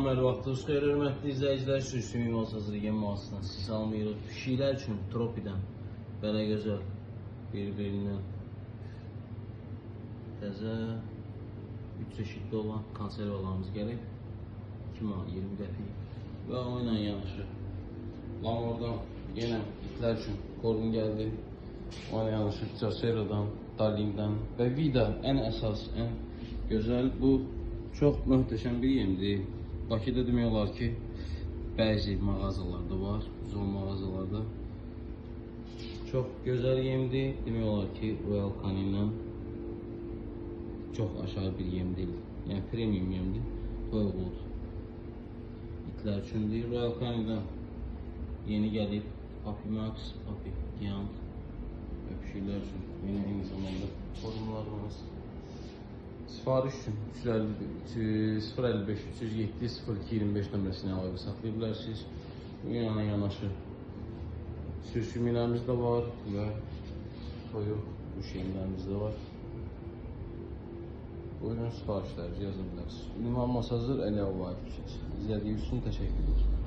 Salam, hər vaxtınız xeyir, hörmətli izləyicilər. Sürüsü Mimaz hazır yem mağazasından sizi salamlayırıq. Pişiklər üçün Tropidən belə gözəl bir-birindən təzə 3 çeşidli olan konservalarımız gəlib. 2 manat 20 qəpik və o ilə yanaşı Lamordan yenə itlər üçün korun gəldi. O ilə yanaşı Josero'dan, Darling'dən və Vida ən əsas, ən gözəl. Bu çox möhtəşəm bir yemdir. Bakıda demək olar ki, bəzi mağazalarda var, zor mağazalarda. Çox gözəl yemdir. Demək olar ki, Royal Canin'dən çox aşağı bir yem deyil. Yəni premium yemdir. Toyuq itlər üçündür. Royal Canin'dən yeni gəlib Papi Max, Papi Giant və pişiklər üçün yeni eyni zamanda korunlarımız. Sifariş üçün 055 307 02 25 nömrəsini əlaqə saxlaya bilərsiniz. Bu yana yanaşı sürüşümlərimiz də var və toyuq üşəyimlərimiz də var. Buyurun sifarişlərinizi yaza bilərsiniz. Ünvan masajdır, Əli Avlayevsiniz. İzlədiyiniz üçün təşəkkür ederim.